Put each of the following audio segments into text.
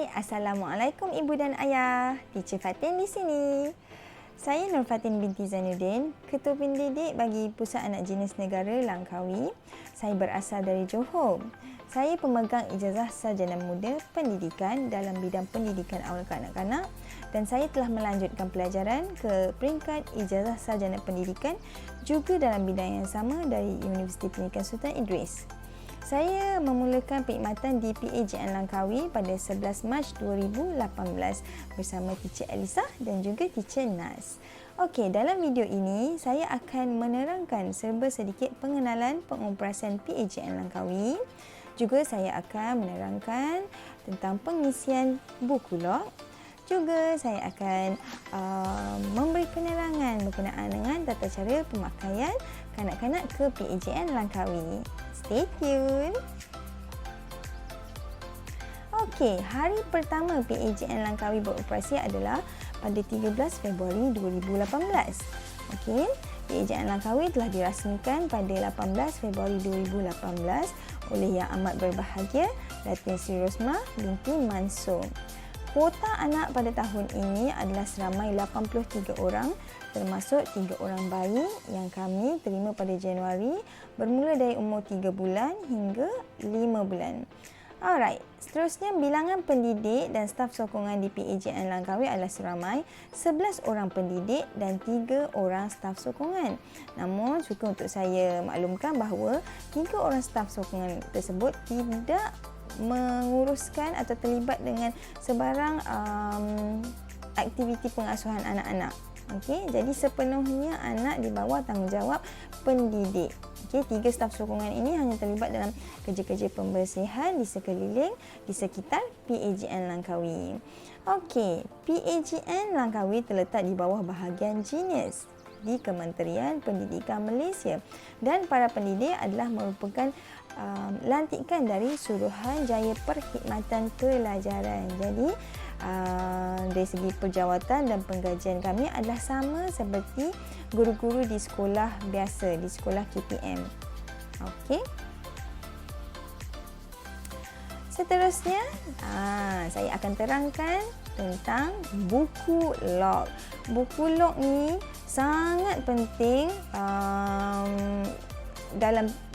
Hai, Assalamualaikum Ibu dan Ayah. Teacher Fatin di sini. Saya Nur Fatin binti Zainuddin, Ketua Pendidik bagi Pusat Anak Jinis Negara Langkawi. Saya berasal dari Johor. Saya pemegang ijazah sarjana muda pendidikan dalam bidang pendidikan awal kanak-kanak dan saya telah melanjutkan pelajaran ke peringkat ijazah sarjana pendidikan juga dalam bidang yang sama dari Universiti Pendidikan Sultan Idris. Saya memulakan perkhidmatan di PAJN Langkawi pada 11 Mac 2018 bersama Teacher Elisa dan juga Teacher Nas. Okey, dalam video ini saya akan menerangkan serba sedikit pengenalan pengoperasian PAJN Langkawi. Juga saya akan menerangkan tentang pengisian buku log. Juga saya akan memberi penerangan berkenaan dengan tata cara pemakaian kanak-kanak ke PAJN Langkawi. Stay tuned. Okey, hari pertama PAJN Langkawi beroperasi adalah pada 13 Februari 2018. Okey, PAJN Langkawi telah dirasmikan pada 18 Februari 2018 oleh Yang Amat Berbahagia Datin Sri Rosmah binti Mansur. Kuota anak pada tahun ini adalah seramai 83 orang termasuk 3 orang bayi yang kami terima pada Januari bermula dari umur 3 bulan hingga 5 bulan. Alright, seterusnya bilangan pendidik dan staf sokongan di PAJN Langkawi adalah seramai 11 orang pendidik dan 3 orang staf sokongan. Namun, suka untuk saya maklumkan bahawa 3 orang staf sokongan tersebut tidak menguruskan atau terlibat dengan sebarang aktiviti pengasuhan anak-anak. Okey, jadi sepenuhnya anak di bawah tanggungjawab pendidik. Okey, 3 staf sokongan ini hanya terlibat dalam kerja-kerja pembersihan di sekeliling di sekitar PAJN Langkawi. Okey, PAJN Langkawi terletak di bawah bahagian Jinis di Kementerian Pendidikan Malaysia dan para pendidik adalah merupakan lantikan dari Suruhanjaya Perkhidmatan Pelajaran. Jadi dari segi perjawatan dan penggajian kami adalah sama seperti guru-guru di sekolah biasa, di sekolah KPM. Okey. Seterusnya, saya akan terangkan tentang buku log. Buku log ni sangat penting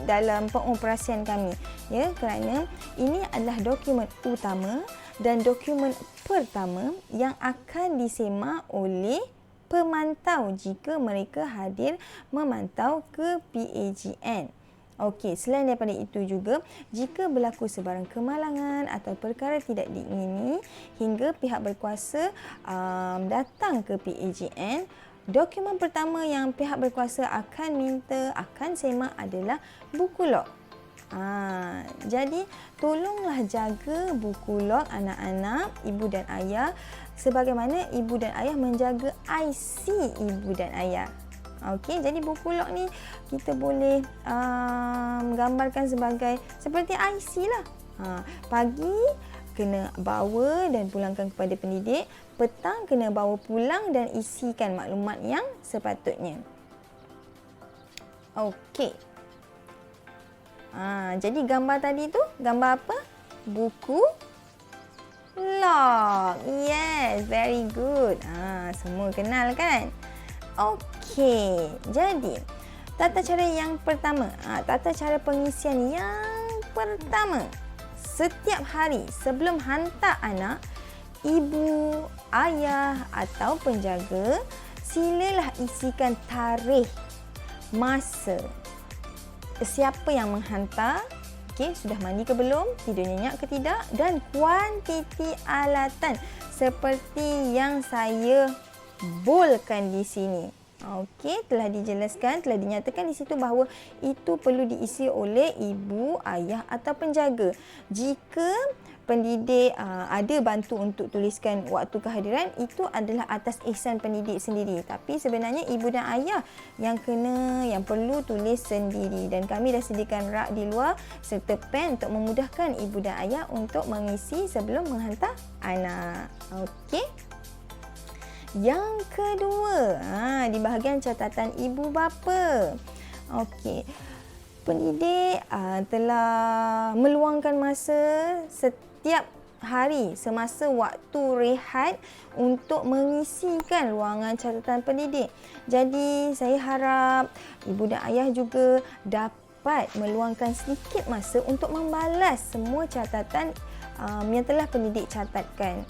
dalam pengoperasian kami, ya, kerana ini adalah dokumen utama dan dokumen pertama yang akan disemak oleh pemantau jika mereka hadir memantau ke PAJN. Okey, selain daripada itu juga, jika berlaku sebarang kemalangan atau perkara tidak diingini hingga pihak berkuasa datang ke PAJN, dokumen pertama yang pihak berkuasa akan semak adalah buku log. Jadi tolonglah jaga buku log anak-anak, ibu dan ayah sebagaimana ibu dan ayah menjaga IC ibu dan ayah. Okey, jadi buku log ni kita boleh gambarkan seperti IC lah. Pagi kena bawa dan pulangkan kepada pendidik, petang kena bawa pulang dan isikan maklumat yang sepatutnya. Okey. Jadi gambar tadi tu, gambar apa? Buku log. Yes, very good. Semua kenal kan? Okey. Jadi, tata cara yang pertama, tata cara pengisian yang pertama. Setiap hari sebelum hantar anak, ibu, ayah atau penjaga silalah isikan tarikh, masa, siapa yang menghantar, sudah mandi ke belum, tidur nyenyak ke tidak, dan kuantiti alatan seperti yang saya bolkan di sini. Okey, telah dijelaskan, telah dinyatakan di situ bahawa itu perlu diisi oleh ibu, ayah atau penjaga. Jika pendidik ada bantu untuk tuliskan waktu kehadiran, itu adalah atas ihsan pendidik sendiri. Tapi sebenarnya ibu dan ayah yang perlu tulis sendiri, dan kami dah sediakan rak di luar serta pen untuk memudahkan ibu dan ayah untuk mengisi sebelum menghantar anak. Okey. Yang kedua, di bahagian catatan ibu bapa. Okey. Pendidik telah meluangkan masa setiap hari semasa waktu rehat untuk mengisikan ruangan catatan pendidik. Jadi saya harap ibu dan ayah juga dapat meluangkan sedikit masa untuk membalas semua catatan yang telah pendidik catatkan.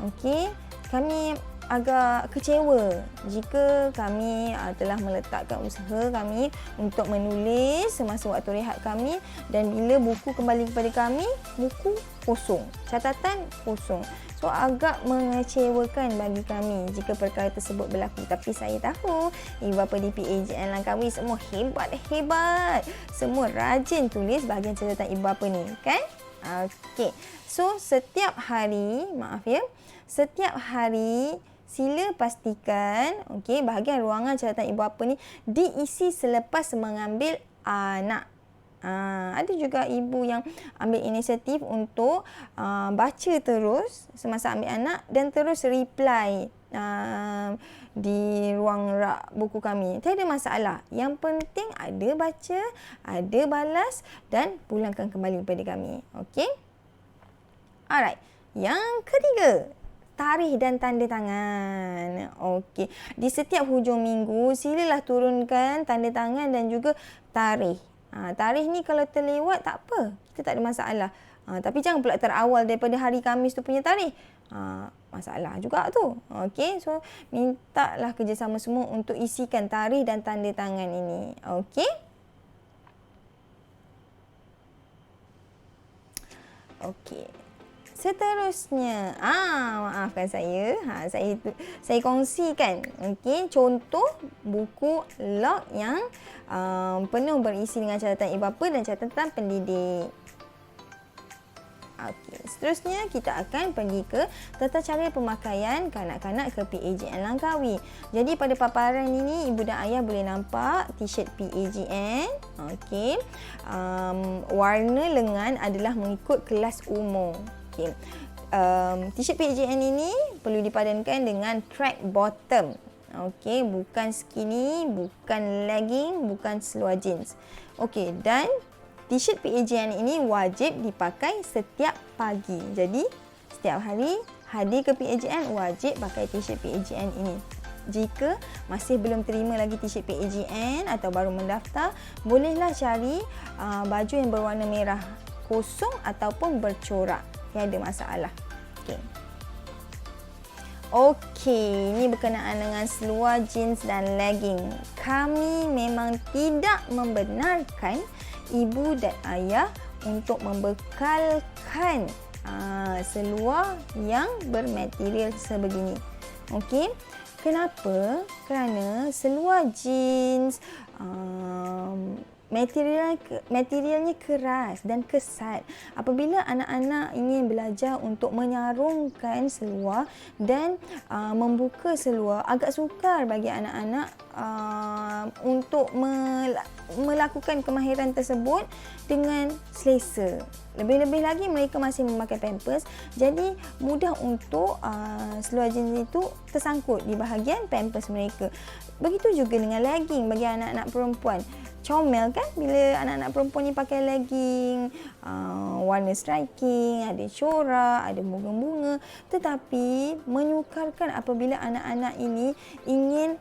Okey, kami agak kecewa jika kami telah meletakkan usaha kami untuk menulis semasa waktu rehat kami dan bila buku kembali kepada kami, buku kosong, catatan kosong. So agak mengecewakan bagi kami jika perkara tersebut berlaku. Tapi saya tahu ibu bapa di PAJN Langkawi semua hebat-hebat. Semua rajin tulis bahagian catatan ibu bapa ni, kan? Okey. So setiap hari, setiap hari sila pastikan bahagian ruangan catatan ibu bapa ni diisi selepas mengambil anak. Ada juga ibu yang ambil inisiatif untuk baca terus semasa ambil anak dan terus reply di ruang rak buku kami. Tiada masalah. Yang penting ada baca, ada balas dan pulangkan kembali kepada kami. Okey? Alright. Yang ketiga, tarikh dan tanda tangan. Okey. Di setiap hujung minggu, silalah turunkan tanda tangan dan juga tarikh. Tarikh ni kalau terlewat tak apa. Kita tak ada masalah. Tapi jangan pula terawal daripada hari Khamis tu punya tarikh. Masalah juga tu. Okey. So, mintalah kerjasama semua untuk isikan tarikh dan tanda tangan ini. Okey. Okey. Seterusnya, maafkan saya. Saya kongsikan contoh buku log yang penuh berisi dengan catatan ibu bapa dan catatan pendidik. Okey, seterusnya kita akan pergi ke tata cara pemakaian kanak-kanak ke PAJN Langkawi. Jadi pada paparan ini ibu dan ayah boleh nampak t-shirt PAJN. Okey. Warna lengan adalah mengikut kelas umur. Okay. T-shirt PAJN ini perlu dipadankan dengan track bottom. Okey, bukan skinny, bukan legging, bukan seluar jeans. Okey, dan t-shirt PAJN ini wajib dipakai setiap pagi. Jadi, setiap hari hadir ke PAJN wajib pakai t-shirt PAJN ini. Jika masih belum terima lagi t-shirt PAJN atau baru mendaftar, bolehlah cari baju yang berwarna merah kosong ataupun bercorak. Tiada masalah. Okey, ini berkenaan dengan seluar jeans dan legging. Kami memang tidak membenarkan ibu dan ayah untuk membekalkan seluar yang bermaterial sebegini. Okey. Kenapa? Kerana seluar jeans materialnya keras dan kesat. Apabila anak-anak ingin belajar untuk menyarungkan seluar dan membuka seluar, agak sukar bagi anak-anak untuk melakukan kemahiran tersebut dengan selesa. Lebih-lebih lagi mereka masih memakai pampers, jadi mudah untuk seluar jeans itu tersangkut di bahagian pampers mereka. Begitu juga dengan legging bagi anak-anak perempuan. Comel kan bila anak-anak perempuan ni pakai legging warna striking, ada corak, ada bunga-bunga, tetapi menyukarkan apabila anak-anak ini ingin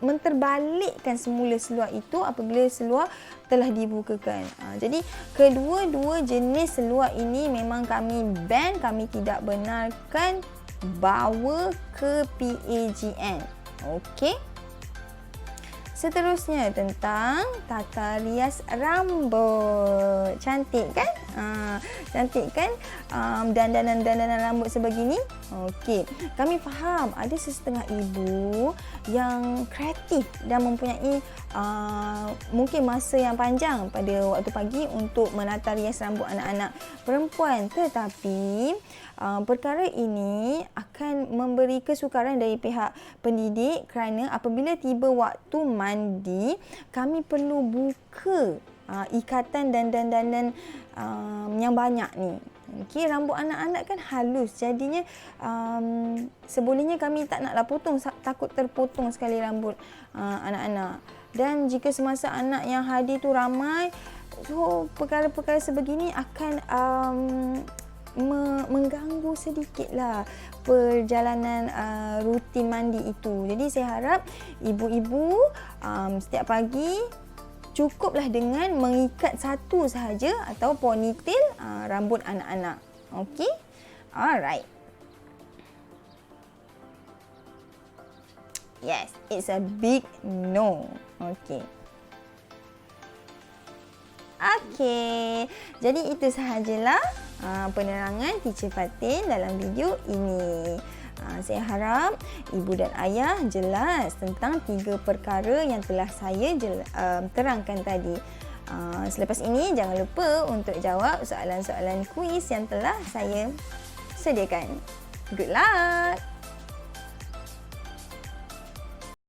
menterbalikkan semula seluar itu apabila seluar telah dibukakan. Jadi kedua-dua jenis seluar ini memang kami ban, kami tidak benarkan bawa ke PAJN. Okey. Seterusnya tentang tata rias rambut. Cantik kan? Cantik kan? Dandanan rambut sebegini. Okey. Kami faham ada sesetengah ibu yang kreatif dan mempunyai mungkin masa yang panjang pada waktu pagi untuk menata rias rambut anak-anak perempuan. Tetapi perkara ini akan memberi kesukaran dari pihak pendidik kerana apabila tiba waktu mandi, kami perlu buka ikatan dandan-dandan yang banyak ni. Okay, rambut anak-anak kan halus, jadinya sebolehnya kami tak naklah potong, takut terpotong sekali rambut anak-anak. Dan jika semasa anak yang hadir tu ramai, so perkara-perkara sebegini akan mengganggu sedikitlah perjalanan rutin mandi itu. Jadi saya harap ibu-ibu setiap pagi cukuplah dengan mengikat satu sahaja atau ponytail rambut anak-anak. Okey? Alright. Yes, it's a big no. Okey. Okey. Jadi itu sahajalah penerangan Teacher Fatin dalam video ini. Saya harap ibu dan ayah jelas tentang 3 perkara yang telah saya terangkan tadi. Selepas ini jangan lupa untuk jawab soalan-soalan kuis yang telah saya sediakan. Good luck!